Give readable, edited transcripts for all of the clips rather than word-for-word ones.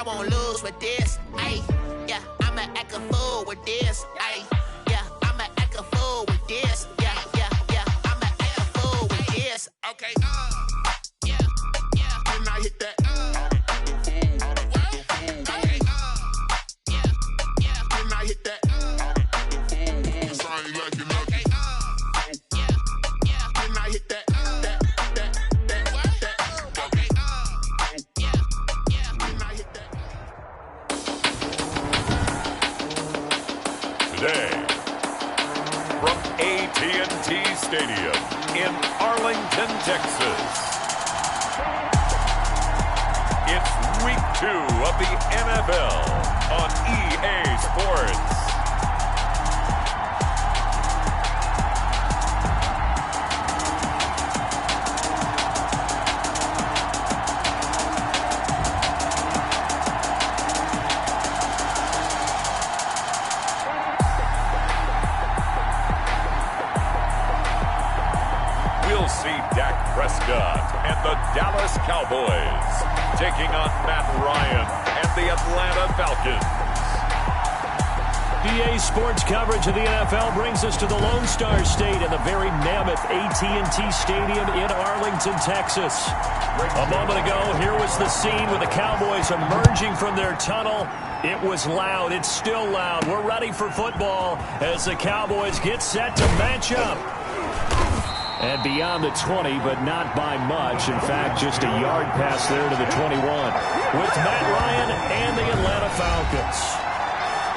I won't lose with this. Ay, yeah, I'ma act a fool with this. Ay, yeah, I'ma act a fool with this. Yeah, yeah, yeah, I'ma act a fool with this. Okay, yeah, yeah. When I hit that, okay, yeah, yeah. When I hit that, I ain't like it. Okay, yeah, yeah. When I hit that, okay, yeah, yeah. When I hit that. Today, from AT&T Stadium in Arlington, Texas, it's Week 2 of the NFL on EA Sports. We'll see Dak Prescott and the Dallas Cowboys taking on Matt Ryan and the Atlanta Falcons. EA Sports coverage of the NFL brings us to the Lone Star State and the very mammoth AT&T Stadium in Arlington, Texas. A moment ago, here was the scene with the Cowboys emerging from their tunnel. It was loud. It's still loud. We're ready for football as the Cowboys get set to match up. And beyond the 20, but not by much. In fact, just a yard pass there to the 21 with Matt Ryan and the Atlanta Falcons.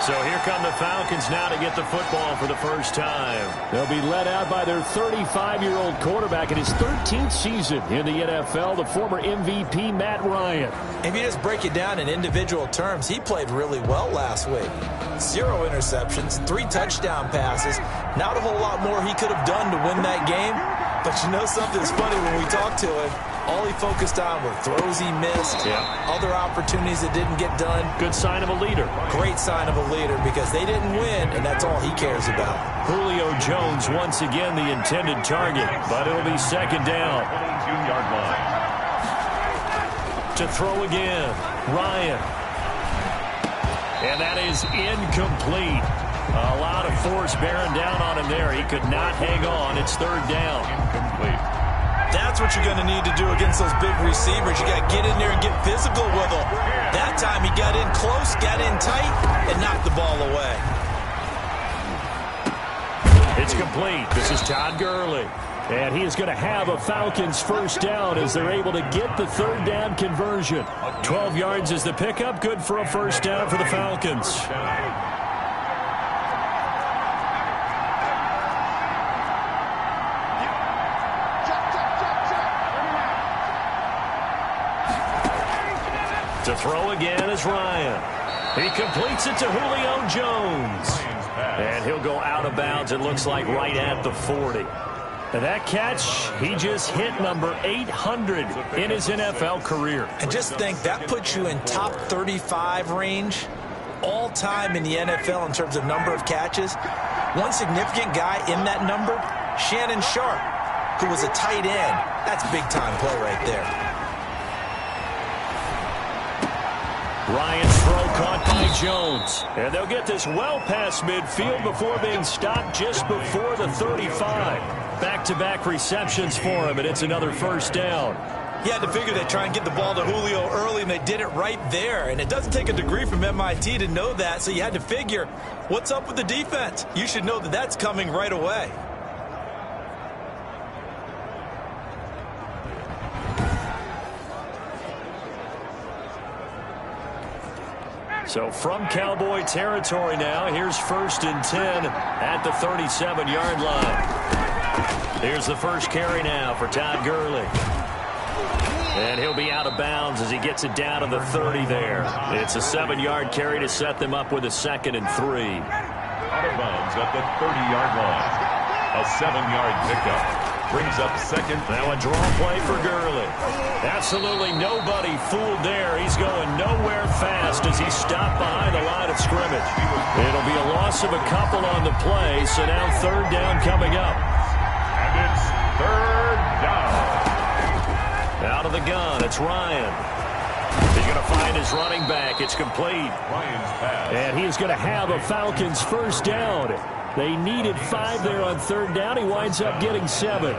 So here come the Falcons now to get the football for the first time. They'll be led out by their 35-year-old quarterback in his 13th season in the NFL, the former MVP, Matt Ryan. If you just break it down in individual terms, he played really well last week. 0 interceptions, 3 touchdown passes. Not a whole lot more he could have done to win that game. But you know something's funny when we talked to him. All he focused on were throws he missed, other opportunities that didn't get done. Good sign of a leader. Great sign of a leader because they didn't win, and that's all he cares about. Julio Jones once again the intended target, but it'll be second down. 22-yard line. To throw again, Ryan. And that is incomplete. A lot of force bearing down on him there. He could not hang on. It's third down. Incomplete. That's what you're going to need to do against those big receivers. You got to get in there and get physical with them. That time he got in close, got in tight, and knocked the ball away. It's complete. This is Todd Gurley. And he is going to have a Falcons first down as they're able to get the third down conversion. 12 yards is the pickup. Good for a first down for the Falcons. To throw again is Ryan. He completes it to Julio Jones. And he'll go out of bounds, it looks like, right at the 40. And that catch, he just hit number 800 in his NFL career. And just think, that puts you in top 35 range all time in the NFL in terms of number of catches. One significant guy in that number, Shannon Sharp, who was a tight end. That's big-time play right there. Ryan's throw caught by Jones. And they'll get this well past midfield before being stopped just before the 35. Back-to-back receptions for him, and it's another first down. He had to figure they'd try and get the ball to Julio early, and they did it right there. And it doesn't take a degree from MIT to know that, so you had to figure, what's up with the defense? You should know that that's coming right away. So from Cowboy territory now, here's 1st and 10 at the 37-yard line. Here's the first carry now for Todd Gurley. And he'll be out of bounds as he gets it down to the 30 there. It's a 7-yard carry to set them up with a 2nd and 3. Out of bounds at the 30-yard line. A 7-yard pickup. Brings up second. Now a draw play for Gurley. Absolutely nobody fooled there. He's going nowhere fast as he stopped behind the line of scrimmage. It'll be a loss of a couple on the play, so now third down coming up. And it's third down. Out of the gun, it's Ryan. He's going to find his running back. It's complete. And he's going to have a Falcons first down. They needed 5 there on third down. He winds up getting 7.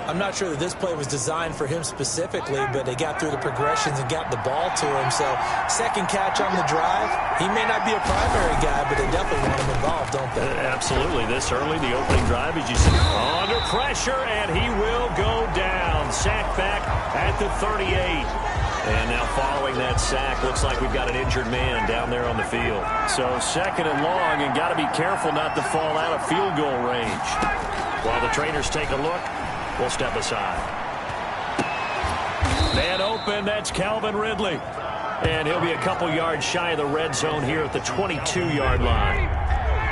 I'm not sure that this play was designed for him specifically, but they got through the progressions and got the ball to him. So second catch on the drive. He may not be a primary guy, but they definitely want him involved, don't they? Absolutely. This early, the opening drive, as you see, under pressure, and he will go down. Sack back at the 38. And now following that sack, looks like we've got an injured man down there on the field. So second and long, and got to be careful not to fall out of field goal range. While the trainers take a look, we'll step aside. Man open, that's Calvin Ridley. And he'll be a couple yards shy of the red zone here at the 22-yard line.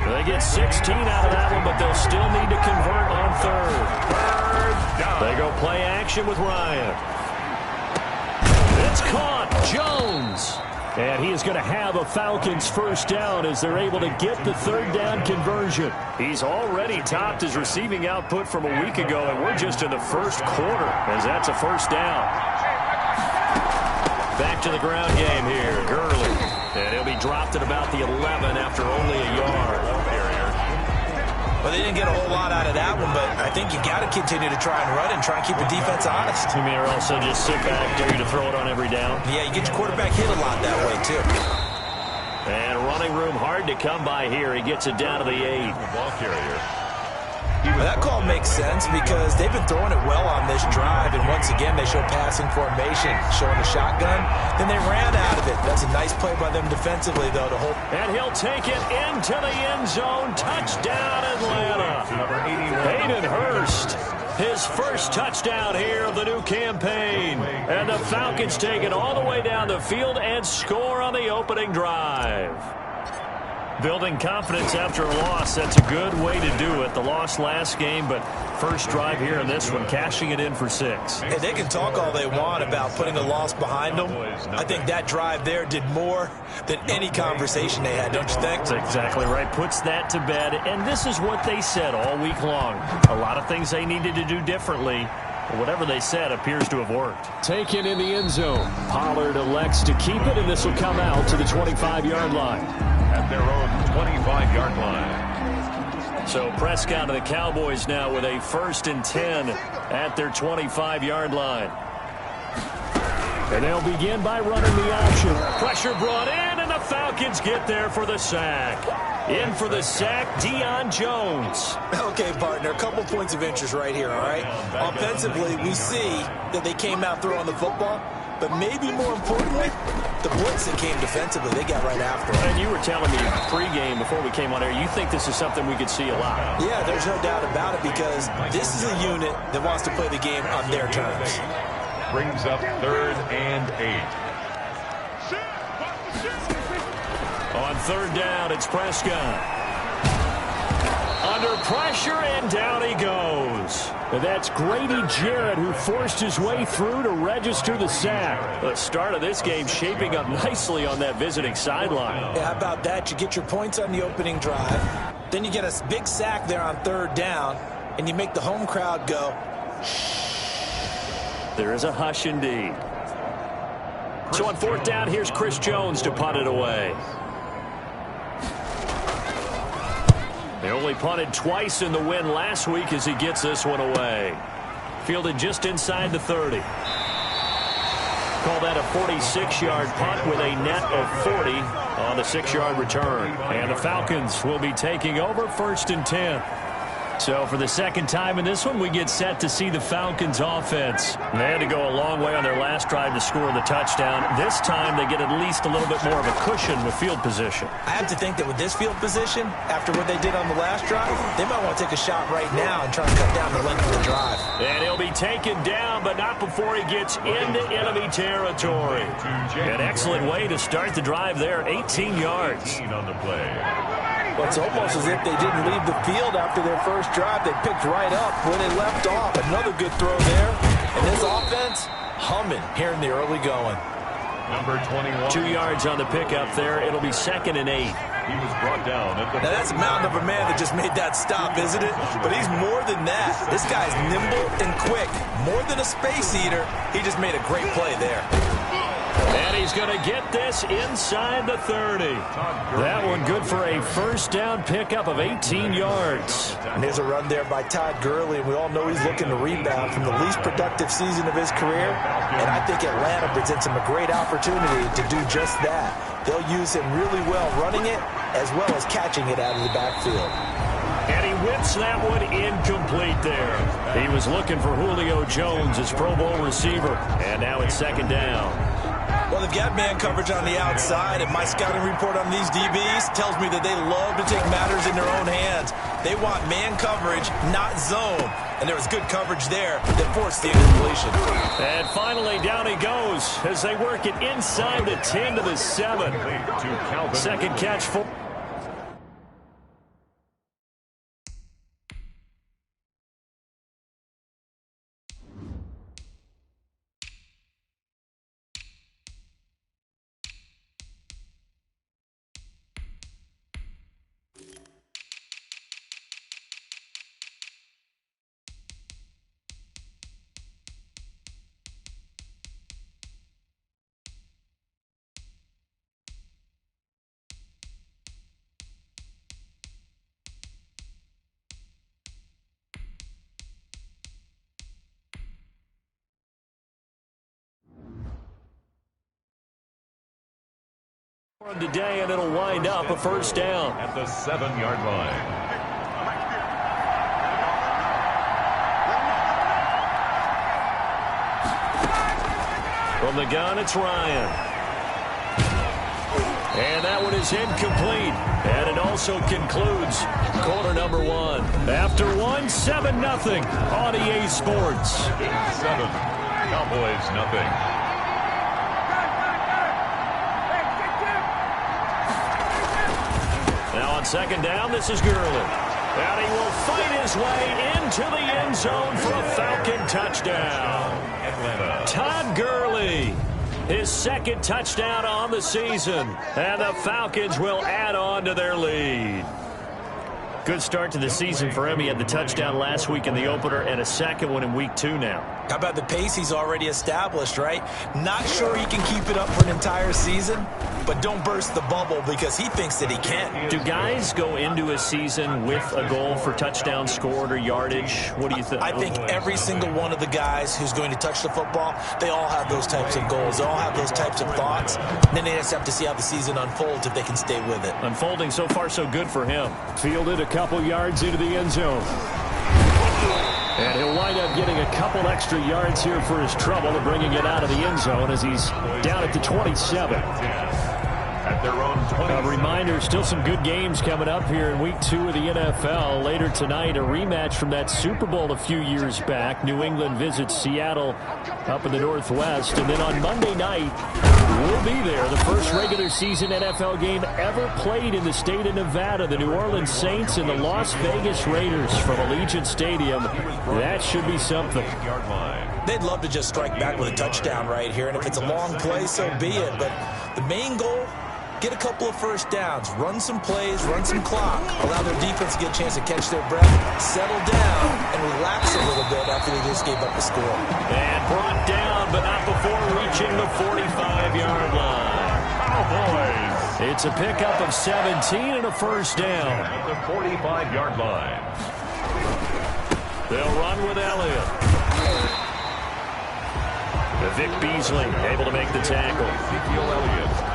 They get 16 out of that one, but they'll still need to convert on third. They go play action with Ryan. It's caught. Jones. And he is going to have a Falcons first down as they're able to get the third down conversion. He's already topped his receiving output from a week ago, and we're just in the first quarter as that's a first down. Back to the ground game here. Gurley. And he'll be dropped at about the 11 after only a yard. Well, they didn't get a whole lot out of that one, but I think you got to continue to try and run and try and keep the defense honest. You mean, or also just sit back, dare you to throw it on every down? Yeah, you get your quarterback hit a lot that way, too. And running room hard to come by here. He gets it down to the 8. Ball carrier. Well, that call makes sense because they've been throwing it well on this drive, and once again they show passing formation, showing a shotgun. Then they ran out of it. That's a nice play by them defensively, though, to hold. And he'll take it into the end zone. Touchdown, Atlanta. Hayden Hurst, his first touchdown here of the new campaign. And the Falcons take it all the way down the field and score on the opening drive. Building confidence after a loss, that's a good way to do it. The loss last game, but first drive here in this one, cashing it in for 6. Hey, they can talk all they want about putting a loss behind them. I think that drive there did more than any conversation they had, don't you think? That's exactly right. Puts that to bed, and this is what they said all week long. A lot of things they needed to do differently. Whatever they said appears to have worked. Taken in the end zone. Pollard elects to keep it, and this will come out to the 25-yard line. At their own 25-yard line. So Prescott and the Cowboys now with a 1st and 10 at their 25-yard line. And they'll begin by running the option. Pressure brought in, and the Falcons get there for the sack. In for the sack, Deion Jones. Okay, partner, a couple points of interest right here, all right? Offensively, we see that they came out throwing the football, but maybe more importantly, the blitz that came defensively, they got right after it. And you were telling me pregame before we came on air, you think this is something we could see a lot. Yeah, there's no doubt about it because this is a unit that wants to play the game on their terms. Brings up 3rd and 8. On third down, it's Prescott. Under pressure, and down he goes. And that's Grady Jarrett who forced his way through to register the sack. The start of this game shaping up nicely on that visiting sideline. Yeah, how about that? You get your points on the opening drive. Then you get a big sack there on third down, and you make the home crowd go, shh. There is a hush indeed. So on fourth down, here's Chris Jones to punt it away. They only punted twice in the win last week as he gets this one away. Fielded just inside the 30. Call that a 46-yard punt with a net of 40 on the 6-yard return. And the Falcons will be taking over 1st and 10. So for the second time in this one, we get set to see the Falcons offense. They had to go a long way on their last drive to score the touchdown. This time they get at least a little bit more of a cushion with field position. I have to think that with this field position, after what they did on the last drive, they might want to take a shot right now and try and cut down the length of the drive. And he'll be taken down, but not before he gets into enemy territory. An excellent way to start the drive there, 18 yards. On the play. Well, it's almost as if they didn't leave the field after their first drive. They picked right up where they left off. Another good throw there. And this offense humming here in the early going. Number 21. 2 yards on the pickup there. It'll be 2nd and 8. He was brought down. Now, that's a mountain of a man that just made that stop, isn't it? But he's more than that. This guy's nimble and quick. More than a space eater. He just made a great play there. And he's going to get this inside the 30. That one good for a first down pickup of 18 yards. And there's a run there by Todd Gurley, and we all know he's looking to rebound from the least productive season of his career. And I think Atlanta presents him a great opportunity to do just that. They'll use him really well running it as well as catching it out of the backfield. And he whips that one incomplete there. He was looking for Julio Jones, his Pro Bowl receiver. And now it's second down. Well, they've got man coverage on the outside, and my scouting report on these DBs tells me that they love to take matters in their own hands. They want man coverage, not zone. And there was good coverage there that forced the incompletion. And finally, down he goes as they work it inside the 10 to the 7. Second catch for... today, and it'll wind up a first down at the 7-yard line. From the gun, it's Ryan. And that one is incomplete. And it also concludes quarter number 1. After 7-0 on EA Sports. 7, Cowboys nothing. Now on second down, this is Gurley. And he will fight his way into the end zone for a Falcon touchdown. Atlanta. Todd Gurley, his second touchdown on the season. And the Falcons will add on to their lead. Good start to the season for him. He had the touchdown last week in the opener and a second one in week 2 now. How about the pace he's already established, right? Not sure he can keep it up for an entire season, but don't burst the bubble because he thinks that he can. Do guys go into a season with a goal for touchdown scored or yardage? What do you think? I think every single one of the guys who's going to touch the football, they all have those types of goals. They all have those types of thoughts. And then they just have to see how the season unfolds if they can stay with it. Unfolding so far so good for him. Fielded a couple yards into the end zone. And he'll wind up getting a couple extra yards here for his trouble and bringing it out of the end zone as he's down at the 27. At their own 20. A reminder, still some good games coming up here in week 2 of the NFL. Later tonight, a rematch from that Super Bowl a few years back. New England visits Seattle up in the Northwest. And then on Monday night, we'll be there. The first regular season NFL game ever played in the state of Nevada. The New Orleans Saints and the Las Vegas Raiders from Allegiant Stadium. That should be something. They'd love to just strike back with a touchdown right here. And if it's a long play, so be it. But the main goal, get a couple of first downs, run some plays, run some clock, allow their defense to get a chance to catch their breath, settle down, and relax a little bit after they just gave up the score. And brought down, but not before reaching the 45-yard line. Cowboys. It's a pickup of 17 and a first down. At the 45-yard line. They'll run with Elliott. Vic Beasley able to make the tackle.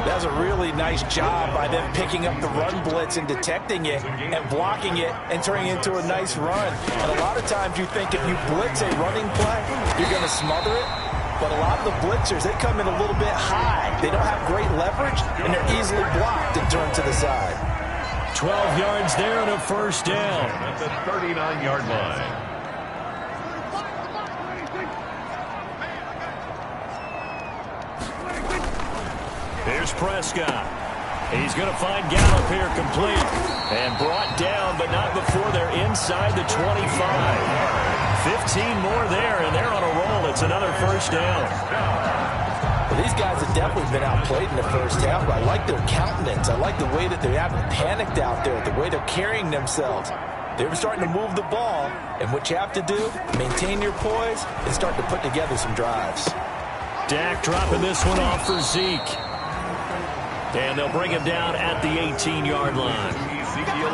That was a really nice job by them picking up the run blitz and detecting it and blocking it and turning it into a nice run. And a lot of times you think if you blitz a running play, you're going to smother it. But a lot of the blitzers, they come in a little bit high. They don't have great leverage, and they're easily blocked and turned to the side. 12 yards there and a first down. At the 39-yard line. Here's Prescott. He's going to find Gallup here complete. And brought down, but not before they're inside the 25. 15 more there, and they're on a roll. It's another first down. Well, these guys have definitely been outplayed in the first half, but I like their countenance. I like the way that they haven't panicked out there, the way they're carrying themselves. They're starting to move the ball, and what you have to do, maintain your poise and start to put together some drives. Dak dropping this one off for Zeke. And they'll bring him down at the 18-yard line.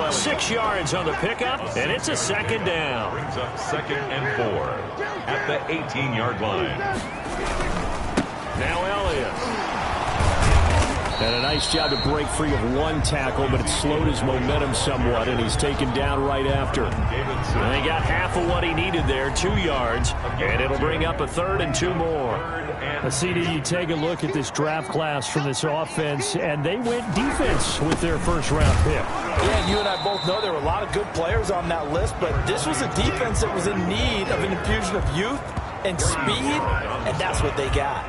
6 yards on the pickup, and it's a second down. Brings up 2nd and 4 at the 18-yard line. Now Elliott. And a nice job to break free of one tackle, but it slowed his momentum somewhat, and he's taken down right after. And he got half of what he needed there, 2 yards, and it'll bring up a 3rd and 2 more. CD, you take a look at this draft class from this offense, and they went defense with their first-round pick. Yeah, and you and I both know there were a lot of good players on that list, but this was a defense that was in need of an infusion of youth and speed, and that's what they got.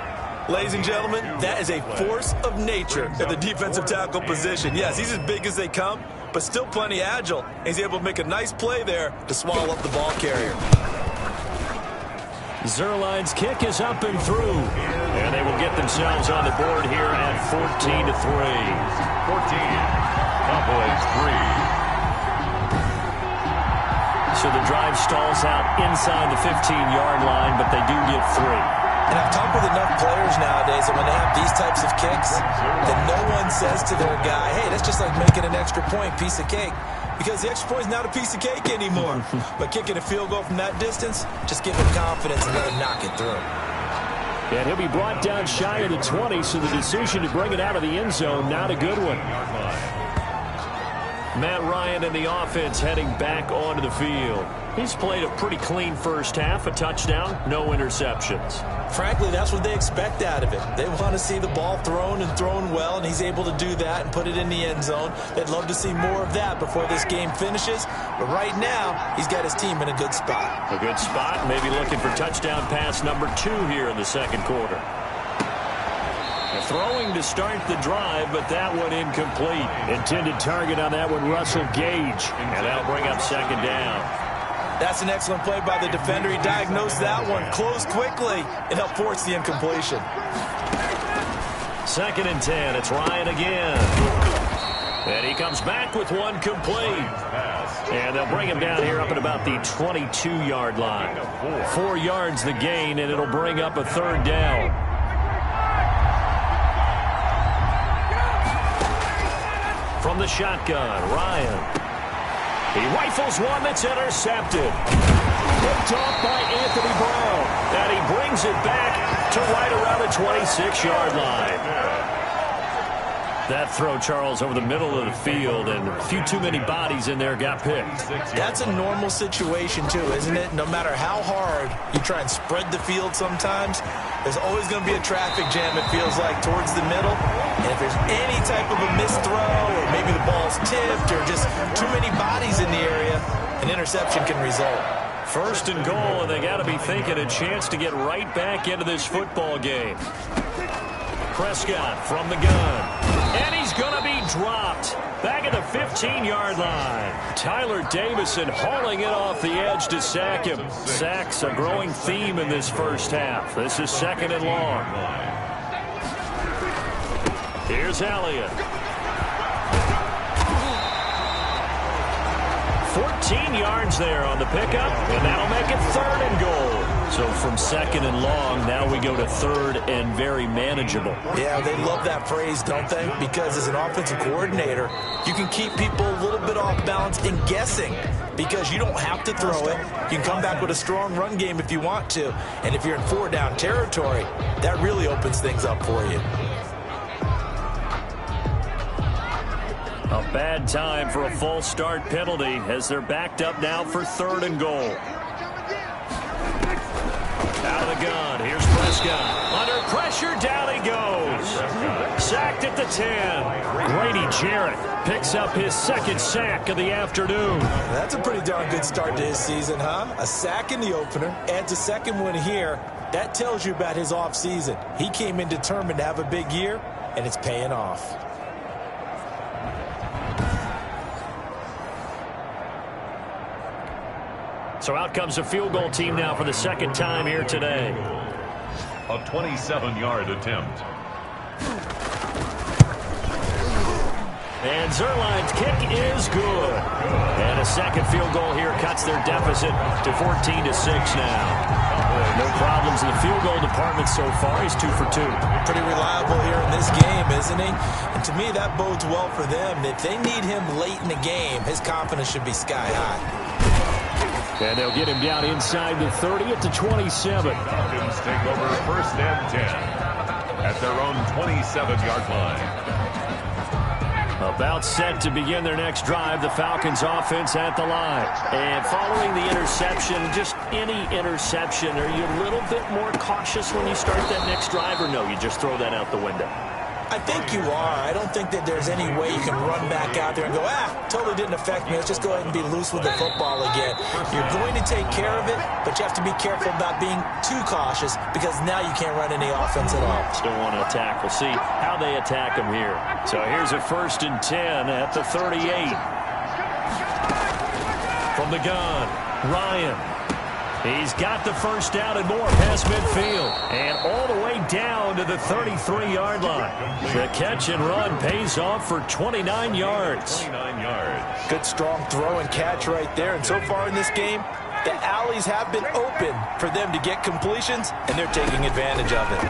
Ladies and gentlemen, that is a force of nature at the defensive tackle position. Yes, he's as big as they come, but still plenty agile. He's able to make a nice play there to swallow up the ball carrier. Zuerlein's kick is up and through, and they will get themselves on the board here at 14-3. 14. Cowboys 3. So the drive stalls out inside the 15-yard line, but they do get 3. And I've talked with enough players nowadays that when they have these types of kicks, that no one says to their guy, hey, that's just like making an extra point, piece of cake. Because the extra point is not a piece of cake anymore. But kicking a field goal from that distance, just give him confidence and let him knock it through. And he'll be brought down shy of the 20, so the decision to bring it out of the end zone, not a good one. Matt Ryan and the offense heading back onto the field. He's played a pretty clean first half, a touchdown, no interceptions. Frankly, that's what they expect out of it. They want to see the ball thrown and thrown well, and he's able to do that and put it in the end zone. They'd love to see more of that before this game finishes. But right now, he's got his team in a good spot. A good spot, maybe looking for touchdown pass number 2 here in the second quarter. Throwing to start the drive, but that one incomplete. Intended target on that one, Russell Gage. And that'll bring up second down. That's an excellent play by the defender. He diagnosed that one, closed quickly, and helped force the incompletion. 2nd and 10. It's Ryan again. And he comes back with one complete. And they'll bring him down here up at about the 22-yard line. 4 yards the gain, and it'll bring up a 3rd down. From the shotgun, Ryan. He rifles one that's intercepted. Picked off by Anthony Brown. And he brings it back to right around the 26-yard line. That throw, Charles, over the middle of the field, and a few too many bodies in there got picked. That's a normal situation, too, isn't it? No matter how hard you try and spread the field sometimes, there's always going to be a traffic jam, it feels like, towards the middle. And if there's any type of a missed throw, or maybe the ball's tipped, or just too many bodies in the area, an interception can result. 1st and goal, and they got to be thinking a chance to get right back into this football game. Prescott from the gun. And he's going to be dropped. Back at the 15-yard line. Tyler Davison hauling it off the edge to sack him. Sacks a growing theme in this first half. This is 2nd and long. Here's Elliott. 14 yards there on the pickup, and that'll make it 3rd and goal. So from 2nd and long, now we go to 3rd and very manageable. Yeah, they love that phrase, don't they? Because as an offensive coordinator, you can keep people a little bit off balance and guessing because you don't have to throw it. You can come back with a strong run game if you want to. And if you're in 4-down territory, that really opens things up for you. A bad time for a false start penalty as they're backed up now for 3rd and goal. Out of the gun, here's Prescott. Under pressure, down he goes. Sacked at the 10. Grady Jarrett picks up his 2nd sack of the afternoon. That's a pretty darn good start to his season, huh? A sack in the opener, adds a 2nd one here. That tells you about his offseason. He came in determined to have a big year, and it's paying off. So out comes a field goal team now for the 2nd time here today. A 27-yard attempt. And Zuerlein's kick is good. And a 2nd field goal here cuts their deficit to 14-6 now. No problems in the field goal department so far. He's 2 for 2. Pretty reliable here in this game, isn't he? And to me, that bodes well for them. If they need him late in the game, his confidence should be sky high. And they'll get him down inside the 30 at the 27. Falcons take over 1st and 10 at their own 27-yard line. About set to begin their next drive, the Falcons offense at the line. And following the interception, just any interception, are you a little bit more cautious when you start that next drive, or no, you just throw that out the window? I think you are. I don't think that there's any way you can run back out there and go, totally didn't affect me. Let's just go ahead and be loose with the football again. You're going to take care of it, but you have to be careful about being too cautious because now you can't run any offense at all. Still want to attack. We'll see how they attack them here. So here's a 1st and 10 at the 38. From the gun, Ryan. He's got the 1st down and more past midfield. And all the way down to the 33-yard line. The catch and run pays off for 29 yards. 29 yards. Good strong throw and catch right there. And so far in this game, the alleys have been open for them to get completions, and they're taking advantage of it.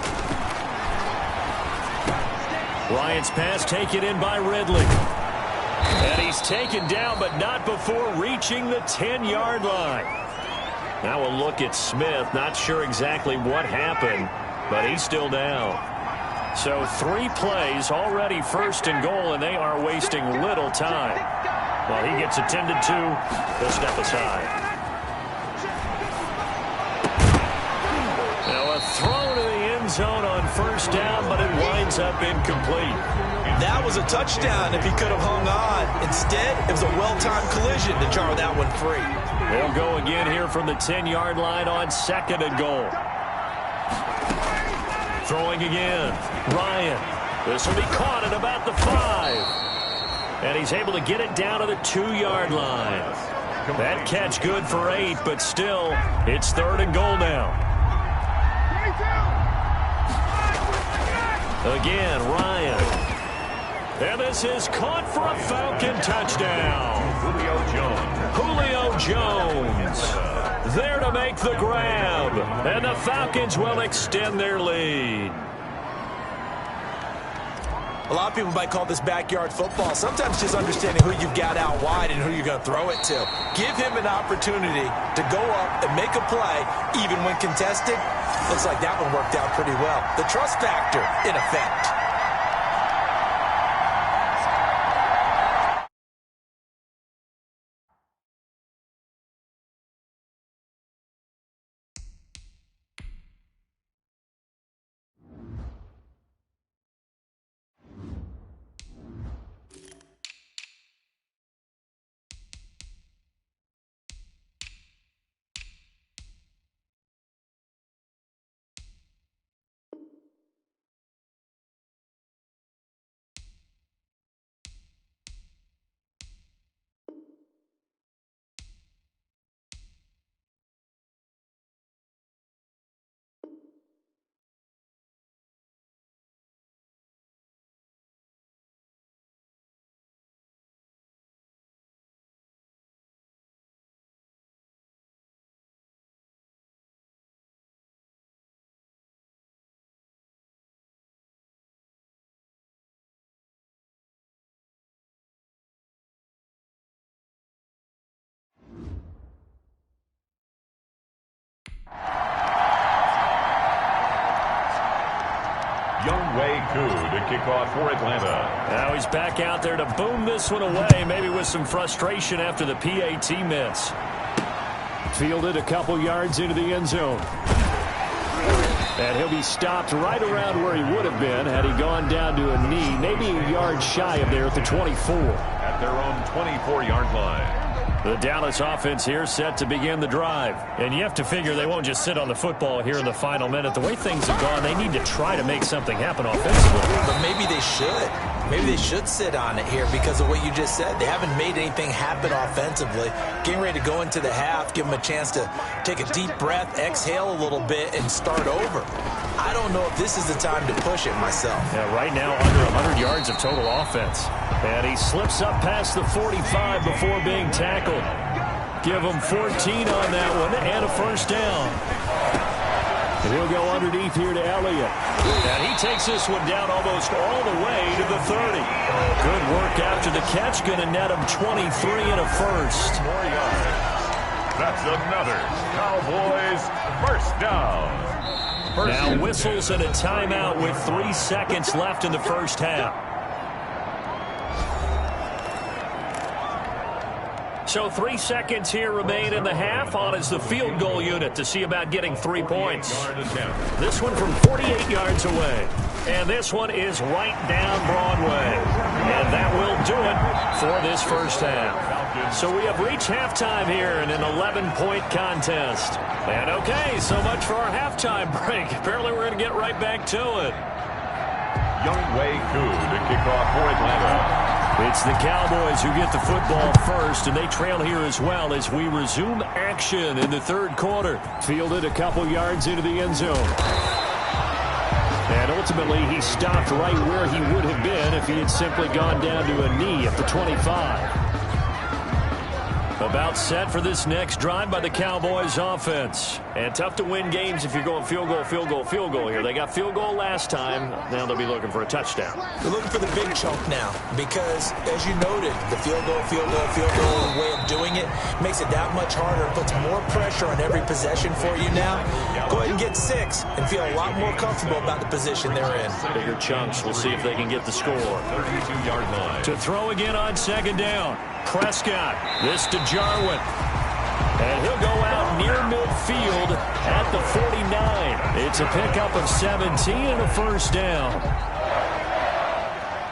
Ryan's pass taken in by Ridley. And he's taken down, but not before reaching the 10-yard line. Now we'll look at Smith. Not sure exactly what happened, but he's still down. So 3 plays, already 1st and goal, and they are wasting little time. Well, he gets attended to. They'll step aside. Now a throw to the end zone on 1st down, but it winds up incomplete. That was a touchdown if he could have hung on. Instead, it was a well-timed collision to jar that one free. They'll go again here from the 10-yard line on 2nd and goal. Throwing again. Ryan. This will be caught at about the 5. And he's able to get it down to the 2-yard line. That catch good for 8, but still, it's 3rd and goal now. Again, Ryan. And this is caught for a Falcon touchdown. Julio Jones there to make the grab. And the Falcons will extend their lead. A lot of people might call this backyard football. Sometimes just understanding who you've got out wide and who you're going to throw it to. Give him an opportunity to go up and make a play, even when contested. Looks like that one worked out pretty well. The trust factor in effect. To kick off for Atlanta. Now he's back out there to boom this one away, maybe with some frustration after the PAT miss. Fielded a couple yards into the end zone. And he'll be stopped right around where he would have been had he gone down to a knee, maybe a yard shy of there at the 24. At their own 24-yard line. The Dallas offense here set to begin the drive. And you have to figure they won't just sit on the football here in the final minute. The way things have gone, they need to try to make something happen offensively. But maybe they should. Maybe they should sit on it here because of what you just said. They haven't made anything happen offensively. Getting ready to go into the half, give them a chance to take a deep breath, exhale a little bit, and start over. I don't know if this is the time to push it myself. Yeah, right now under 100 yards of total offense. And he slips up past the 45 before being tackled. Give him 14 on that one and a 1st down. And he'll go underneath here to Elliott. And he takes this one down almost all the way to the 30. Good work after the catch. Going to net him 23 and a first. More yards. That's another Cowboys first down. Now whistles and a timeout with 3 seconds left in the first half. So 3 seconds here remain in the half. On is the field goal unit to see about getting 3 points. This one from 48 yards away. And this one is right down Broadway. And that will do it for this first half. So we have reached halftime here in an 11-point contest. And okay, so much for our halftime break. Apparently we're going to get right back to it. Younghoe Koo to kick off for Atlanta. It's the Cowboys who get the football first, and they trail here as well as we resume action in the third quarter. Fielded a couple yards into the end zone. And ultimately, he stopped right where he would have been if he had simply gone down to a knee at the 25. About set for this next drive by the Cowboys offense. And tough to win games if you're going field goal, field goal, field goal here. They got field goal last time. Now they'll be looking for a touchdown. They're looking for the big chunk now because, as you noted, the field goal way of doing it makes it that much harder. It puts more pressure on every possession for you now. Go ahead and get 6 and feel a lot more comfortable about the position they're in. Bigger chunks. We'll see if they can get the score. 32-yard line. To throw again on second down. Prescott. This to Jarwin. And he'll go out near midfield at the 49. It's a pickup of 17 and a first down.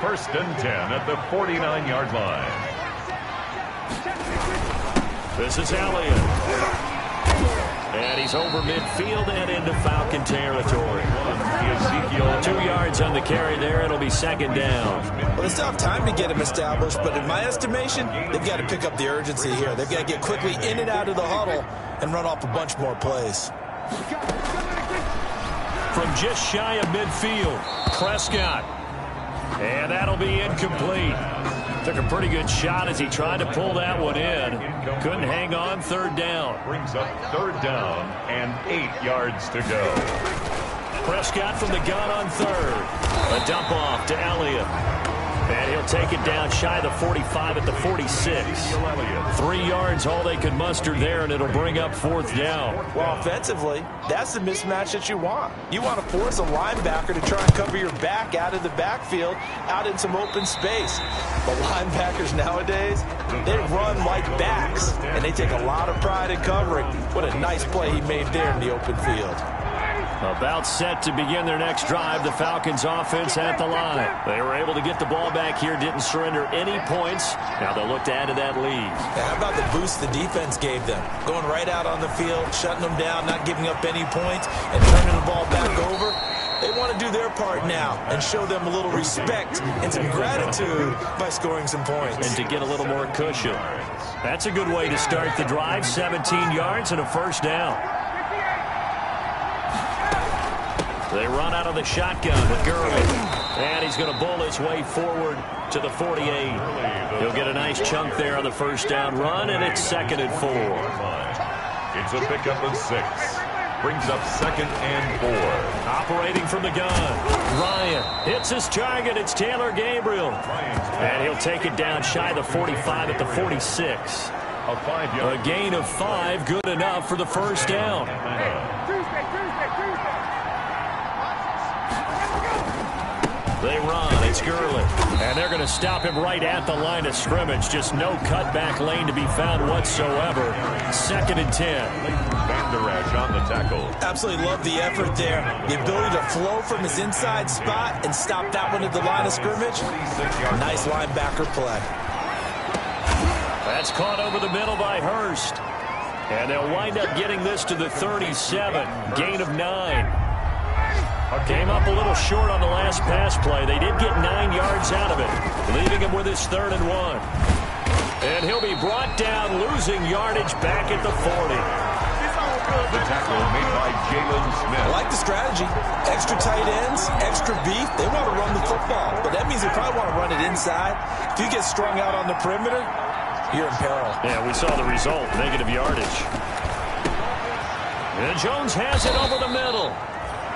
First and 10 at the 49-yard line. This is Elliott. And he's over midfield and into Falcon territory. 2 yards on the carry there. It'll be second down. Well, they still have time to get him established, but in my estimation, they've got to pick up the urgency here. They've got to get quickly in and out of the huddle and run off a bunch more plays. From just shy of midfield, Prescott. And that'll be incomplete. Took a pretty good shot as he tried to pull that one in. Couldn't hang on. Third down. Brings up third down and 8 yards to go. Prescott from the gun on third. A dump off to Elliott. And he'll take it down shy of the 45 at the 46. 3 yards all they could muster there, and it'll bring up fourth down. Well, offensively, that's the mismatch that you want. You want to force a linebacker to try and cover your back out of the backfield, out in some open space. But linebackers nowadays, they run like backs, and they take a lot of pride in covering. What a nice play he made there in the open field. About set to begin their next drive, the Falcons offense at the line. They were able to get the ball back here, didn't surrender any points. Now they'll look to add to that lead. How about the boost the defense gave them? Going right out on the field, shutting them down, not giving up any points, and turning the ball back over. They want to do their part now and show them a little respect and some gratitude by scoring some points. And to get a little more cushion. That's a good way to start the drive. 17 yards and a first down. They run out of the shotgun with Gurley. And he's going to bull his way forward to the 48. He'll get a nice chunk there on the first down run, and it's second and 4. It's a pickup of 6. Brings up second and 4. Operating from the gun. Ryan hits his target. It's Taylor Gabriel. And he'll take it down shy of the 45 at the 46. A gain of 5, good enough for the first down. They run. It's Gurley. And they're going to stop him right at the line of scrimmage. Just no cutback lane to be found whatsoever. Second and 10. Van Der Esch on the tackle. Absolutely love the effort there. The ability to flow from his inside spot and stop that one at the line of scrimmage. Nice linebacker play. That's caught over the middle by Hurst. And they'll wind up getting this to the 37. Gain of 9. Came up a little short on the last pass play. They did get 9 yards out of it, leaving him with his 3rd and 1. And he'll be brought down, losing yardage back at the 40. The tackle made by Jalen Smith. I like the strategy. Extra tight ends, extra beef. They want to run the football, but that means they probably want to run it inside. If you get strung out on the perimeter, you're in peril. Yeah, we saw the result, negative yardage. And Jones has it over the middle.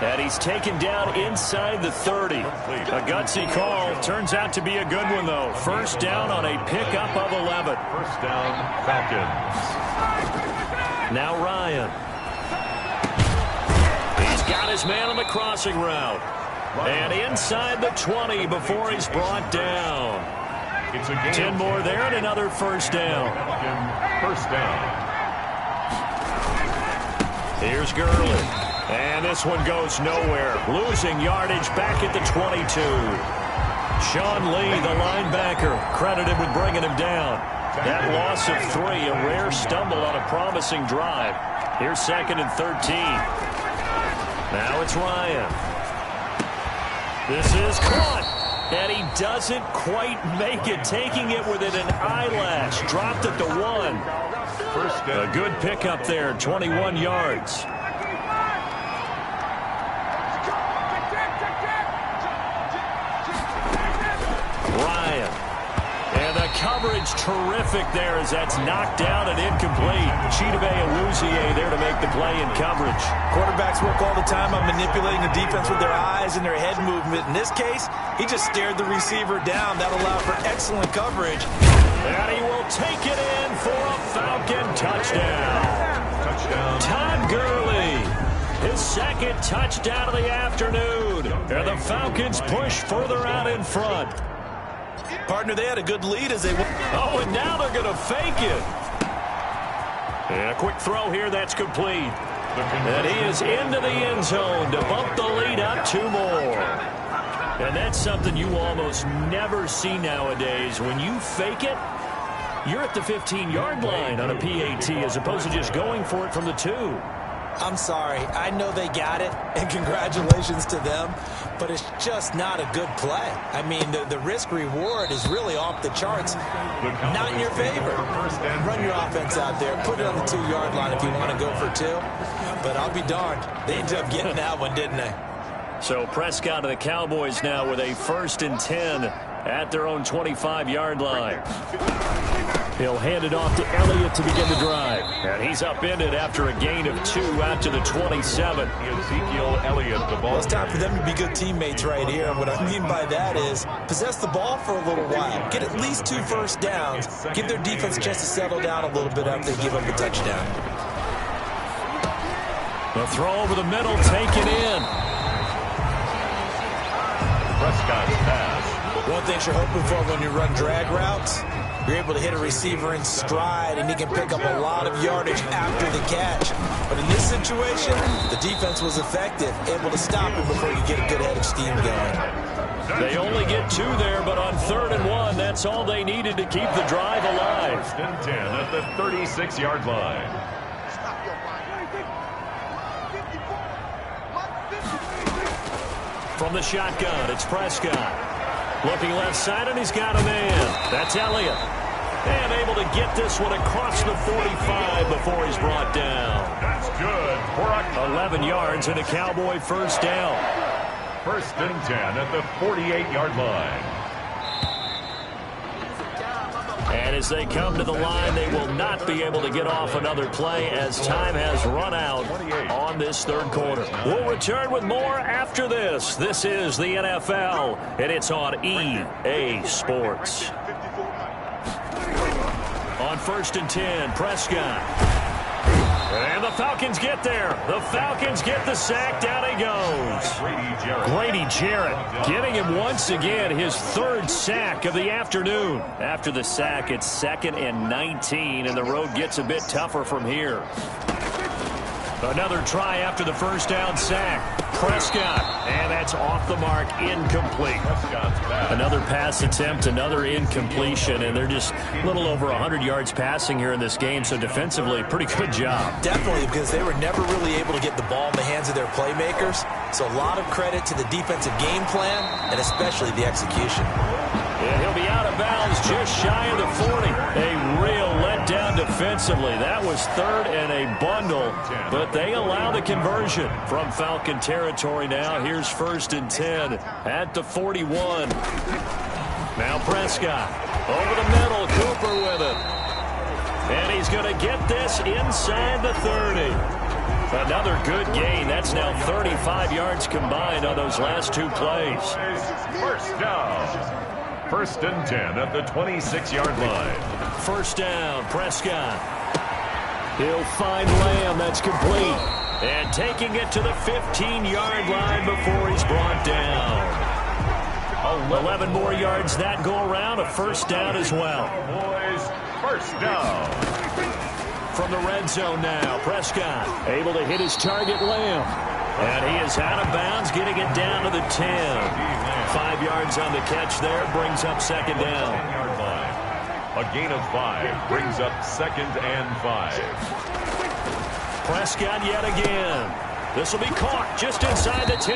And he's taken down inside the 30. A gutsy call. Turns out to be a good one, though. First down on a pickup of 11. First down, Falcons. Now Ryan. He's got his man on the crossing route. And inside the 20 before he's brought down. 10 more there and another first down. First down. Here's Gurley. And this one goes nowhere. Losing yardage back at the 22. Sean Lee, the linebacker, credited with bringing him down. That loss of 3, a rare stumble on a promising drive. Here's 2nd and 13. Now it's Ryan. This is caught. And he doesn't quite make it, taking it within an eyelash. Dropped it to 1. A good pickup there, 21 yards. Ryan. And the coverage terrific there as that's knocked down and incomplete. Chidobe Awuzie there to make the play in coverage. Quarterbacks work all the time on manipulating the defense with their eyes and their head movement. In this case, he just stared the receiver down. That allowed for excellent coverage. And he will take it in for a Falcon touchdown. Todd Gurley, his 2nd touchdown of the afternoon. And the Falcons push further out in front. Partner, they had a good lead as they... Oh, and now they're going to fake it. And a quick throw here, that's complete. And he is into the end zone to bump the lead up 2 more. And that's something you almost never see nowadays. When you fake it, you're at the 15-yard line on a PAT as opposed to just going for it from the 2. I'm sorry. I know they got it, and congratulations to them, but it's just not a good play. I mean, the risk-reward is really off the charts. Not in your favor. Run your offense out there. Put it on the 2-yard line if you want to go for 2. But I'll be darned. They ended up getting that one, didn't they? So Prescott and the Cowboys now with a 1st and 10 at their own 25-yard line. He'll hand it off to Elliott to begin the drive. And he's upended after a gain of 2 out to the 27. Ezekiel Elliott, the ball. Well, it's time for them to be good teammates right here. And what I mean by that is possess the ball for a little while. Get at least 2 first downs. Give their defense a chance to settle down a little bit after they give up a touchdown. The throw over the middle, taken in. Prescott's pass. One thing you're hoping for when you run drag routes, you're able to hit a receiver in stride, and he can pick up a lot of yardage after the catch. But in this situation, the defense was effective, able to stop him before you get a good head of steam going. They only get 2 there, but on 3rd and 1, that's all they needed to keep the drive alive. 1st and 10 at the 36-yard line. From the shotgun, it's Prescott. Looking left side, and he's got a man. That's Elliott. And able to get this one across the 45 before he's brought down. That's good. 11 yards and a Cowboy first down. 1st and 10 at the 48-yard line. And as they come to the line, they will not be able to get off another play as time has run out on this 3rd quarter. We'll return with more after this. This is the NFL, and it's on EA Sports. On 1st and 10, Prescott. And the Falcons get there. The Falcons get the sack. Down he goes. Grady Jarrett getting him once again his 3rd sack of the afternoon. After the sack, it's 2nd and 19, and the road gets a bit tougher from here. Another try after the first down sack. Prescott, and that's off the mark, incomplete. Another pass attempt, another incompletion, and they're just a little over 100 yards passing here in this game, so defensively, pretty good job. Definitely, because they were never really able to get the ball in the hands of their playmakers, so a lot of credit to the defensive game plan, and especially the execution. And he'll be out of bounds just shy of the 40. A real letdown defensively. That was 3rd and a bundle, but they allow the conversion from Falcon territory now. Here's 1st and 10 at the 41. Now Prescott over the middle. Cooper with it. And he's going to get this inside the 30. Another good gain. That's now 35 yards combined on those last two plays. First down. 1st and 10 at the 26-yard line. First down, Prescott. He'll find Lamb. That's complete. And taking it to the 15-yard line before he's brought down. 11 more yards that go around. A first down as well. Cowboys, first down. From the red zone now, Prescott able to hit his target, Lamb. And he is out of bounds, getting it down to the 10. 5 yards on the catch there, brings up second down. 10-yard line. A gain of 5 brings up 2nd and 5. Prescott yet again. This will be caught just inside the 10.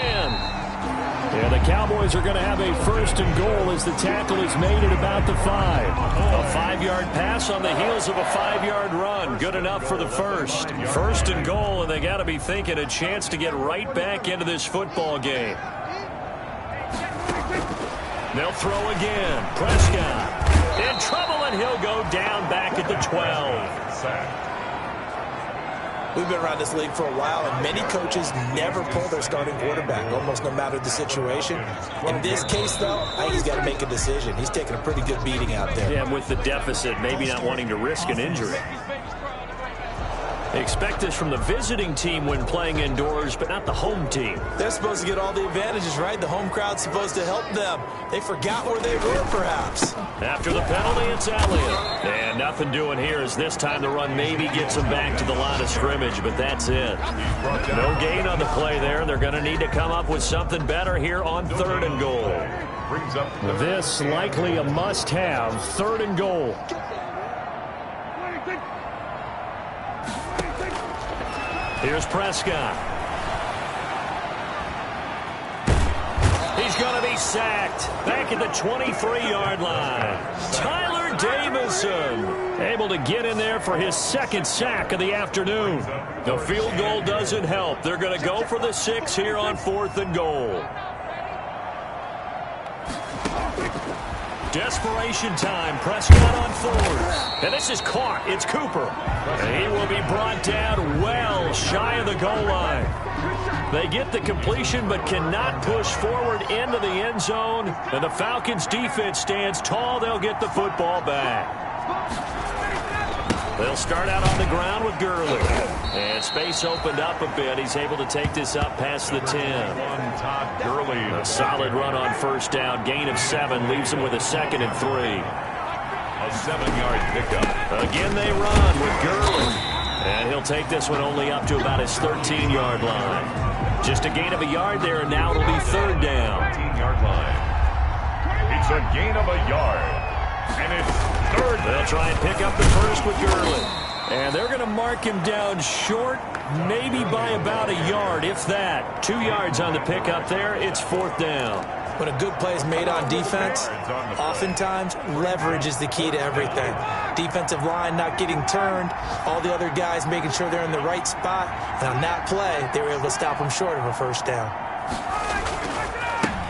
Yeah, the Cowboys are going to have a 1st and goal as the tackle is made at about the 5. A 5-yard pass on the heels of a 5-yard run. Good enough for the first. 1st and goal, and they got to be thinking a chance to get right back into this football game. They'll throw again. Prescott in trouble, and he'll go down back at the 12. We've been around this league for a while, and many coaches never pull their starting quarterback, almost no matter the situation. In this case, though, I think he's got to make a decision. He's taking a pretty good beating out there. Yeah, with the deficit, maybe not wanting to risk an injury. They expect this from the visiting team when playing indoors, but not the home team. They're supposed to get all the advantages, right? The home crowd's supposed to help them. They forgot where they were, perhaps. After the penalty, it's Elliott. And nothing doing here as this time the run maybe gets them back to the line of scrimmage, but that's it. No gain on the play there. They're going to need to come up with something better here on 3rd and goal. This likely a must-have, 3rd and goal. Here's Prescott. He's going to be sacked back at the 23-yard line. Tyler Davison able to get in there for his 2nd sack of the afternoon. The field goal doesn't help. They're going to go for the 6 here on 4th and goal. Desperation time. Prescott on 4th. And this is caught. It's Cooper. And he will be brought down well shy of the goal line. They get the completion but cannot push forward into the end zone. And the Falcons defense stands tall. They'll get the football back. They'll start out on the ground with Gurley. And space opened up a bit. He's able to take this up past the 10. Todd Gurley. A solid run on first down. Gain of 7 leaves him with a 2nd and 3. A 7-yard pickup. Again they run with Gurley. And he'll take this one only up to about his 13-yard line. Just a gain of a yard there, and now it'll be 3rd down. 13-yard line. It's a gain of a yard. And it's 3rd. They'll try and pick up the first with Gurley. And they're going to mark him down short, maybe by about a yard, if that. 2 yards on the pickup there. It's 4th down. When a good play is made on defense, oftentimes leverage is the key to everything. Defensive line not getting turned, all the other guys making sure they're in the right spot. And on that play, they were able to stop him short of a first down.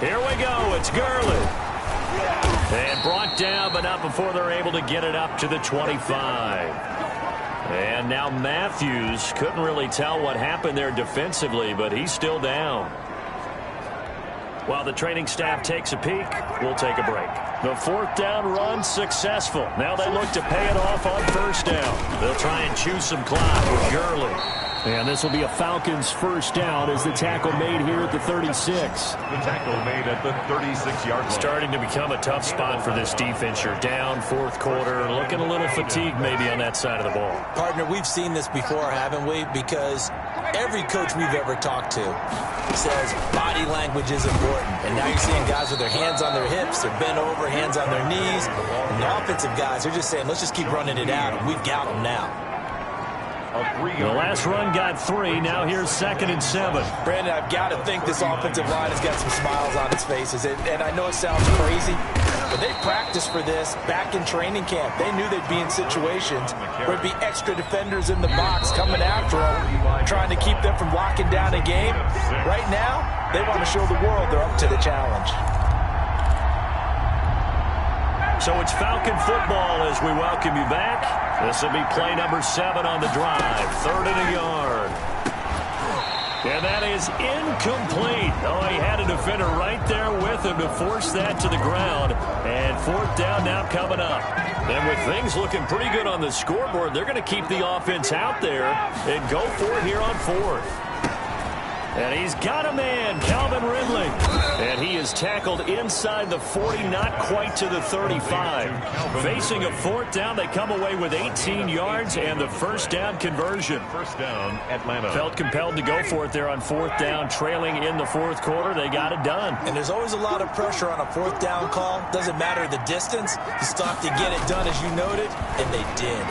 Here we go. It's Gurley. And brought down, but not before they're able to get it up to the 25. And now Matthews couldn't really tell what happened there defensively, but he's still down. While the training staff takes a peek, we'll take a break. The 4th down run successful. Now they look to pay it off on first down. They'll try and chew some clock with Gurley. And this will be a Falcons first down as the tackle made here at the 36. The tackle made at the 36-yard line. Starting to become a tough spot for this defense. You're down 4th quarter, looking a little fatigued maybe on that side of the ball. Partner, we've seen this before, haven't we? Because every coach we've ever talked to says body language is important. And now you're seeing guys with their hands on their hips, they're bent over, hands on their knees. And the offensive guys are just saying, let's just keep running it out, and we've got them now. The last run got 3. Now here's 2nd and 7. Brandon, I've got to think this offensive line has got some smiles on its faces. And I know it sounds crazy, but they practiced for this back in training camp. They knew they'd be in situations where there'd be extra defenders in the box coming after them, trying to keep them from locking down a game. Right now, they want to show the world they're up to the challenge. So it's Falcon football as we welcome you back. This will be play number 7 on the drive. 3rd and a yard. And that is incomplete. Oh, he had a defender right there with him to force that to the ground. And fourth down now coming up. And with things looking pretty good on the scoreboard, they're going to keep the offense out there and go for it here on fourth. And he's got a man, Calvin Ridley. And he is tackled inside the 40, not quite to the 35. Facing a fourth down, they come away with 18 yards and the first down conversion. First down, Atlanta. Felt compelled to go for it there on fourth down, trailing in the fourth quarter. They got it done. And there's always a lot of pressure on a fourth down call. Doesn't matter the distance. You still have to get it done, as you noted, and they did.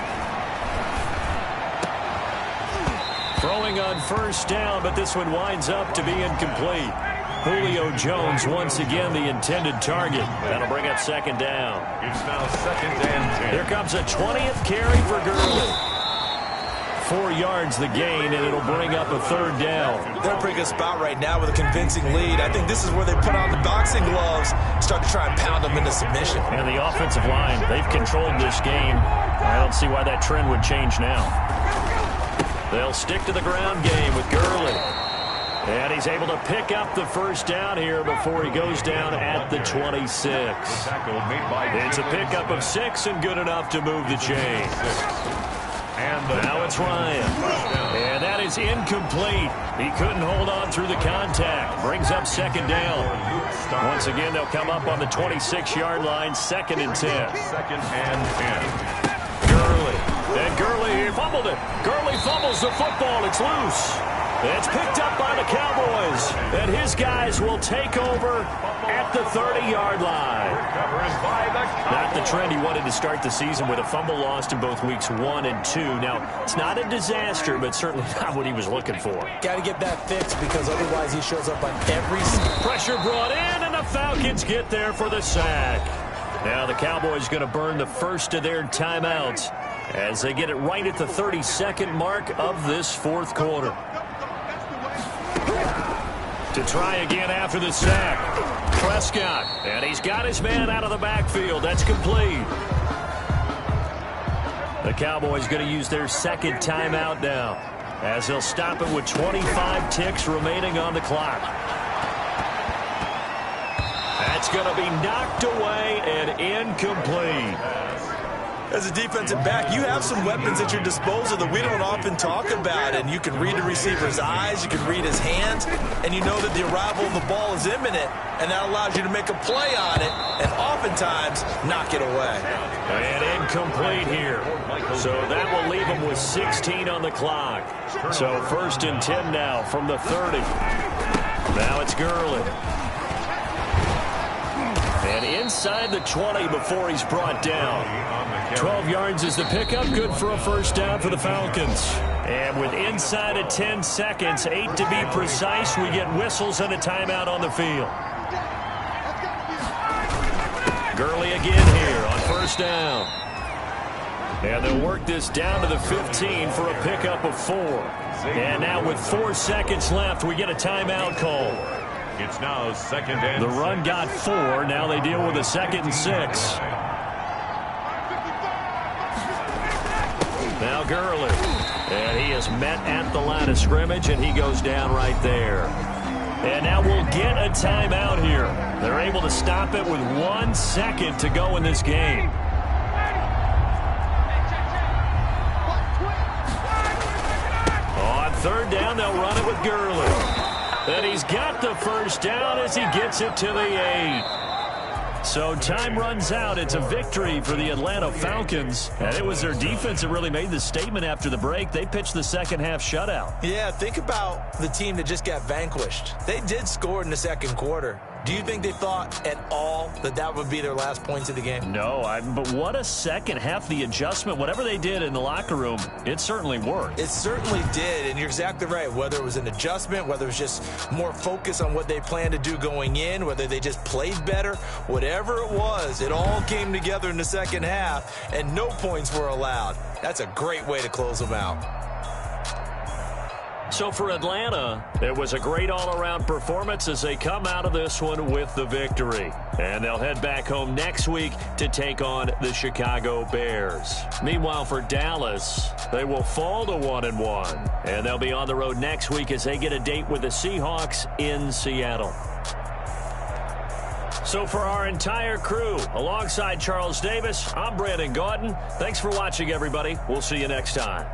Throwing on first down, but this one winds up to be incomplete. Julio Jones once again the intended target. That'll bring up second down. It's now second and 10. Here comes a 20th carry for Gurley. 4 yards the gain, and it'll bring up a third down. They're in a pretty good spot right now with a convincing lead. I think this is where they put on the boxing gloves, start to try and pound them into submission. And the offensive line, they've controlled this game. I don't see why that trend would change now. They'll stick to the ground game with Gurley. And he's able to pick up the first down here before he goes down at the 26. It's a pickup of 6 and good enough to move the chains. And now it's Ryan. And that is incomplete. He couldn't hold on through the contact. Brings up second down. Once again, they'll come up on the 26-yard line, second and 10. Second and 10. Gurley. And Gurley, he fumbled it. Gurley fumbles the football. It's loose. It's picked up by the Cowboys. And his guys will take over at the 30-yard line. Not the trend he wanted to start the season with a fumble lost in both weeks 1 and 2. Now, it's not a disaster, but certainly not what he was looking for. Got to get that fixed because otherwise he shows up on every... Pressure brought in, and the Falcons get there for the sack. Now the Cowboys going to burn the first of their timeouts as they get it right at the 32nd mark of this fourth quarter. To try again after the sack. Prescott, and he's got his man out of the backfield. That's complete. The Cowboys going to use their second timeout now as they'll stop it with 25 ticks remaining on the clock. That's going to be knocked away and incomplete. As a defensive back, you have some weapons at your disposal that we don't often talk about, and you can read the receiver's eyes, you can read his hands, and you know that the arrival of the ball is imminent, and that allows you to make a play on it and oftentimes knock it away. And incomplete here. So that will leave him with 16 on the clock. So first and 10 now from the 30. Now it's Gurley. And inside the 20 before he's brought down. 12 yards is the pickup. Good for a first down for the Falcons. And with inside of 10 seconds, 8 to be precise, we get whistles and a timeout on the field. Gurley again here on first down. And they'll work this down to the 15 for a pickup of 4. And now with 4 seconds left, we get a timeout call. It's now second and the run got 4. Now they deal with a second and 6. Now Gurley. And he is met at the line of scrimmage, and he goes down right there. And now we'll get a timeout here. They're able to stop it with 1 second to go in this game. On third down, they'll run it with Gurley. And he's got the first down as he gets it to the 8. So time runs out. It's a victory for the Atlanta Falcons. And it was their defense that really made the statement after the break. They pitched the second half shutout. Yeah, think about the team that just got vanquished. They did score in the second quarter. Do you think they thought at all that that would be their last points of the game? No, but what a second half. The adjustment, whatever they did in the locker room, it certainly worked. It certainly did, and you're exactly right. Whether it was an adjustment, whether it was just more focus on what they planned to do going in, whether they just played better, whatever it was, it all came together in the second half, and no points were allowed. That's a great way to close them out. So for Atlanta, it was a great all-around performance as they come out of this one with the victory. And they'll head back home next week to take on the Chicago Bears. Meanwhile, for Dallas, they will fall to 1-1. And they'll be on the road next week as they get a date with the Seahawks in Seattle. So for our entire crew, alongside Charles Davis, I'm Brandon Gaudin. Thanks for watching, everybody. We'll see you next time.